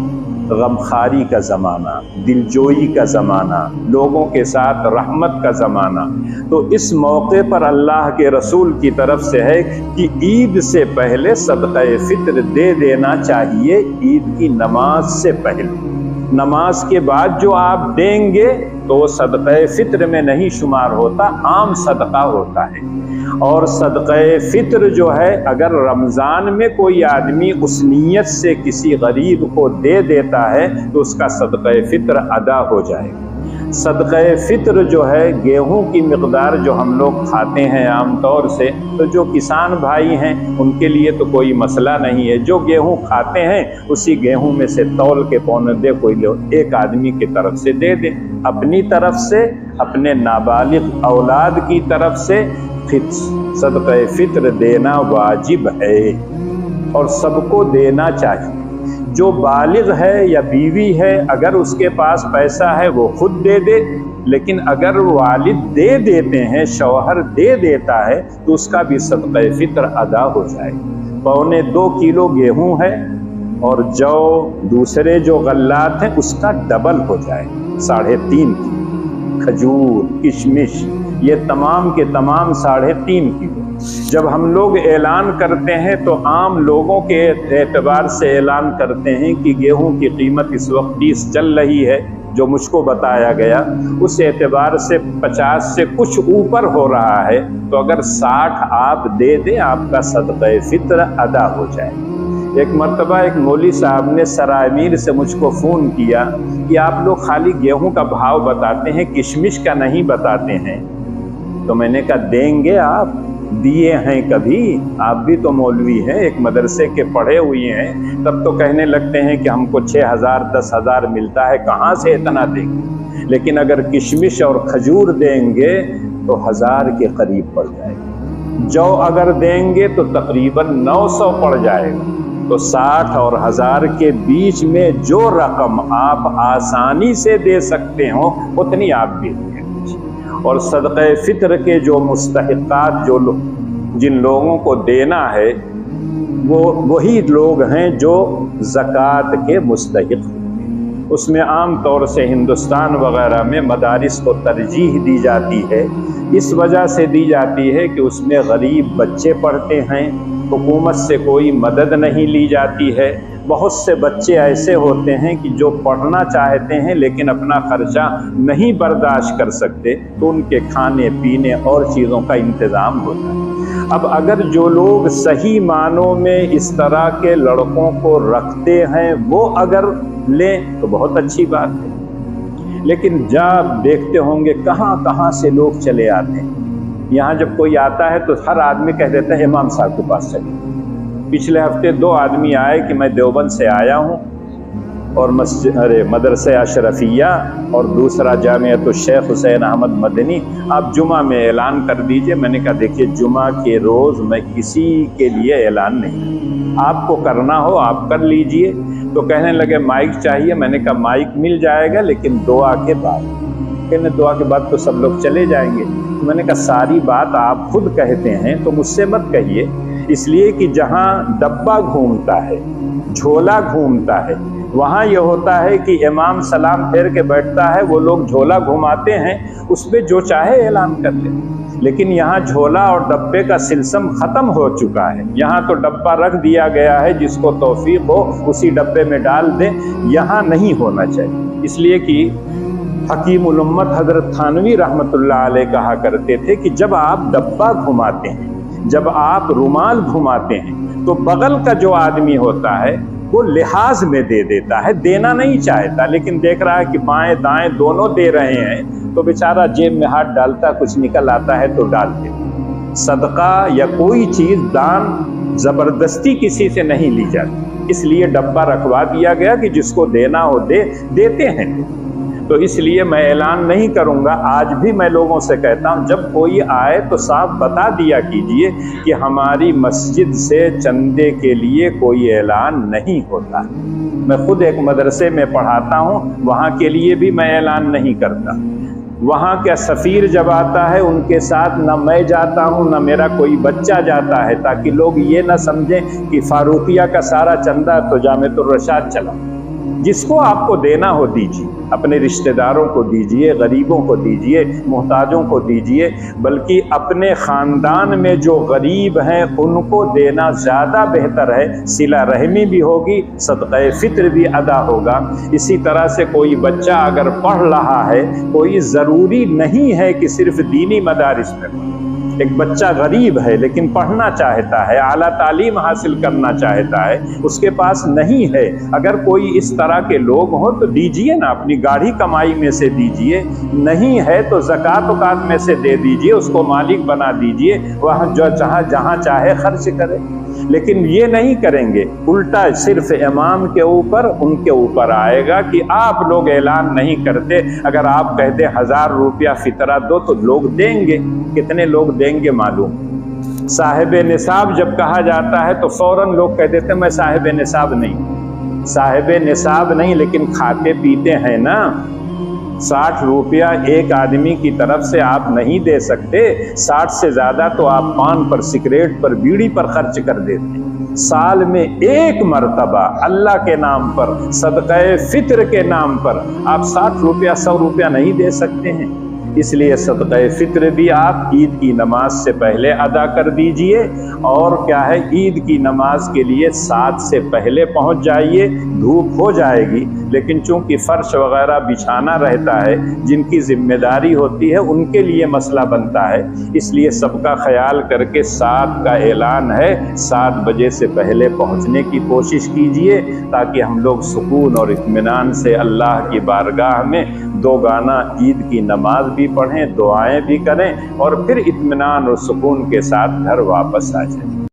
غمخواری کا زمانہ، دلجوئی کا زمانہ، لوگوں کے ساتھ رحمت کا زمانہ۔ تو اس موقع پر اللہ کے رسول کی طرف سے ہے کہ عید سے پہلے صدقہ فطر دے دینا چاہیے، عید کی نماز سے پہلے۔ نماز کے بعد جو آپ دیں گے تو وہ صدقہ فطر میں نہیں شمار ہوتا، عام صدقہ ہوتا ہے۔ اور صدقہ فطر جو ہے، اگر رمضان میں کوئی آدمی اس نیت سے کسی غریب کو دے دیتا ہے تو اس کا صدقہ فطر ادا ہو جائے گا۔ صدقہ فطر جو ہے، گیہوں کی مقدار جو ہم لوگ کھاتے ہیں عام طور سے، تو جو کسان بھائی ہیں ان کے لیے تو کوئی مسئلہ نہیں ہے، جو گیہوں کھاتے ہیں اسی گیہوں میں سے تول کے پونے دے، کوئی ایک آدمی کی طرف سے دے دے، اپنی طرف سے، اپنے نابالغ اولاد کی طرف سے صدقہ فطر دینا واجب ہے اور سب کو دینا چاہیے۔ جو بالغ ہے یا بیوی ہے، اگر اس کے پاس پیسہ ہے وہ خود دے دے، لیکن اگر والد دے دیتے ہیں، شوہر دے دیتا ہے تو اس کا بھی صدقہ فطر ادا ہو جائے۔ 1.25 کلو گیہوں ہے اور جو دوسرے جو غلات ہیں اس کا ڈبل ہو جائے، 3.5 کلو۔ کھجور، کشمش، یہ تمام کے تمام 3.5 کلو۔ جب ہم لوگ اعلان کرتے ہیں تو عام لوگوں کے اعتبار سے اعلان کرتے ہیں کہ گیہوں کی قیمت اس وقت 30 چل رہی ہے، جو مجھ کو بتایا گیا اس اعتبار سے 50 سے کچھ اوپر ہو رہا ہے، تو اگر 60 آپ دے دیں آپ کا صدقہ فطر ادا ہو جائے۔ ایک مرتبہ ایک مولوی صاحب نے سرائے میر سے مجھ کو فون کیا کہ آپ لوگ خالی گیہوں کا بھاؤ بتاتے ہیں، کشمش کا نہیں بتاتے ہیں۔ تو میں نے کہا دیں گے آپ؟ دیے ہیں کبھی؟ آپ بھی تو مولوی ہیں، ایک مدرسے کے پڑھے ہوئے ہیں، تب تو کہنے لگتے ہیں کہ ہم کو 6,000 10,000 ملتا ہے، کہاں سے اتنا دیں گے؟ لیکن اگر کشمش اور کھجور دیں گے تو 1000 کے قریب پڑ جائے گا۔ جو اگر دیں گے تو تقریباً 900 پڑ جائے گا۔ تو 60 اور 1000 کے بیچ میں جو رقم آپ آسانی سے دے سکتے ہوں اتنی آپ بھی دیں۔ اور صدقہ فطر کے جو مستحقات، جن لوگوں کو دینا ہے، وہ وہی لوگ ہیں جو زکوٰۃ کے مستحق ہیں۔ اس میں عام طور سے ہندوستان وغیرہ میں مدارس کو ترجیح دی جاتی ہے، اس وجہ سے دی جاتی ہے کہ اس میں غریب بچے پڑھتے ہیں، حکومت سے کوئی مدد نہیں لی جاتی ہے۔ بہت سے بچے ایسے ہوتے ہیں کہ جو پڑھنا چاہتے ہیں لیکن اپنا خرچہ نہیں برداشت کر سکتے، تو ان کے کھانے پینے اور چیزوں کا انتظام ہوتا ہے۔ اب اگر جو لوگ صحیح معنوں میں اس طرح کے لڑکوں کو رکھتے ہیں وہ اگر لیں تو بہت اچھی بات ہے، لیکن جب دیکھتے ہوں گے کہاں کہاں سے لوگ چلے آتے ہیں۔ یہاں جب کوئی آتا ہے تو ہر آدمی کہہ دیتا ہے امام صاحب کے پاس چلیے۔ پچھلے ہفتے 2 آدمی آئے کہ میں دیوبند سے آیا ہوں اور مدرسہ اشرفیہ اور دوسرا جامعۃ الشیخ حسین احمد مدنی، آپ جمعہ میں اعلان کر دیجئے۔ میں نے کہا دیکھیے جمعہ کے روز میں کسی کے لیے اعلان نہیں، آپ کو کرنا ہو آپ کر لیجئے۔ تو کہنے لگے مائک چاہیے۔ میں نے کہا مائک مل جائے گا لیکن دعا کے بعد۔ کہنے دعا کے بعد تو سب لوگ چلے جائیں گے۔ میں نے کہا ساری بات آپ خود کہتے ہیں تو مجھ سے مت کہیے، اس لیے کہ جہاں ڈبہ گھومتا ہے، جھولا گھومتا ہے، وہاں یہ ہوتا ہے کہ امام سلام پھیر کے بیٹھتا ہے، وہ لوگ جھولا گھماتے ہیں، اس پہ جو چاہے اعلان کر لے۔ لیکن یہاں جھولا اور ڈبے کا سلسم ختم ہو چکا ہے۔ یہاں تو ڈبہ رکھ دیا گیا ہے، جس کو توفیق ہو اسی ڈبے میں ڈال دیں، یہاں نہیں ہونا چاہیے۔ اس لیے کہ حکیم الامت حضرت تھانوی رحمۃ اللہ علیہ کہا کرتے تھے کہ جب آپ ڈبہ گھماتے ہیں، جب آپ رومال گھماتے ہیں، تو بغل کا جو آدمی ہوتا ہے وہ لحاظ میں دے دیتا ہے، دینا نہیں چاہتا، لیکن دیکھ رہا ہے کہ بائیں دائیں دونوں دے رہے ہیں تو بیچارہ جیب میں ہاتھ ڈالتا، کچھ نکل آتا ہے تو ڈال دیتا۔ صدقہ یا کوئی چیز دان زبردستی کسی سے نہیں لی جاتی، اس لیے ڈبہ رکھوا دیا گیا کہ جس کو دینا ہو دیتے ہیں۔ تو اس لیے میں اعلان نہیں کروں گا۔ آج بھی میں لوگوں سے کہتا ہوں جب کوئی آئے تو صاحب بتا دیا کیجئے کہ ہماری مسجد سے چندے کے لیے کوئی اعلان نہیں ہوتا۔ میں خود ایک مدرسے میں پڑھاتا ہوں، وہاں کے لیے بھی میں اعلان نہیں کرتا۔ وہاں کا سفیر جب آتا ہے ان کے ساتھ نہ میں جاتا ہوں نہ میرا کوئی بچہ جاتا ہے، تاکہ لوگ یہ نہ سمجھیں کہ فاروقیہ کا سارا چندہ تو جامعۃ الرشاد چلا۔ جس کو آپ کو دینا ہو دیجیے، اپنے رشتہ داروں کو دیجیے، غریبوں کو دیجیے، محتاجوں کو دیجیے، بلکہ اپنے خاندان میں جو غریب ہیں ان کو دینا زیادہ بہتر ہے۔ صلہ رحمی بھی ہوگی، صدقہ فطر بھی ادا ہوگا۔ اسی طرح سے کوئی بچہ اگر پڑھ رہا ہے، کوئی ضروری نہیں ہے کہ صرف دینی مدارس میں پڑھے۔ ایک بچہ غریب ہے لیکن پڑھنا چاہتا ہے، اعلیٰ تعلیم حاصل کرنا چاہتا ہے، اس کے پاس نہیں ہے، اگر کوئی اس طرح کے لوگ ہوں تو دیجئے نا، اپنی گاڑھی کمائی میں سے دیجئے، نہیں ہے تو زکوٰۃ وکات میں سے دے دیجئے، اس کو مالک بنا دیجئے، وہاں جو جہاں چاہے خرچ کرے۔ لیکن یہ نہیں کریں گے، الٹا صرف امام کے اوپر ان کے اوپر آئے گا کہ آپ لوگ اعلان نہیں کرتے۔ اگر آپ کہتے 1000 روپیہ فطرہ دو تو لوگ دیں گے، کتنے لوگ دیں گے معلوم۔ صاحب نصاب جب کہا جاتا ہے تو فوراً لوگ کہہ دیتے میں صاحب نصاب نہیں، صاحب نصاب نہیں لیکن کھاتے پیتے ہیں نا۔ 60 روپیہ ایک آدمی کی طرف سے آپ نہیں دے سکتے، 60 سے زیادہ تو آپ پان پر، سگریٹ پر، بیڑی پر خرچ کر دیتے ہیں۔ سال میں ایک مرتبہ اللہ کے نام پر، صدقہ فطر کے نام پر آپ 60 روپیہ 100 روپیہ نہیں دے سکتے ہیں۔ اس لیے صدقہ فطر بھی آپ عید کی نماز سے پہلے ادا کر دیجئے، اور کیا ہے عید کی نماز کے لیے 7 سے پہلے پہنچ جائیے، دھوپ ہو جائے گی، لیکن چونکہ فرش وغیرہ بچھانا رہتا ہے، جن کی ذمہ داری ہوتی ہے ان کے لیے مسئلہ بنتا ہے، اس لیے سب کا خیال کر کے 7 کا اعلان ہے، 7 بجے سے پہلے پہنچنے کی کوشش کیجئے، تاکہ ہم لوگ سکون اور اطمینان سے اللہ کی بارگاہ میں 2 گانا عید کی نماز بھی پڑھیں، دعائیں بھی کریں، اور پھر اطمینان اور سکون کے ساتھ گھر واپس آ جائیں۔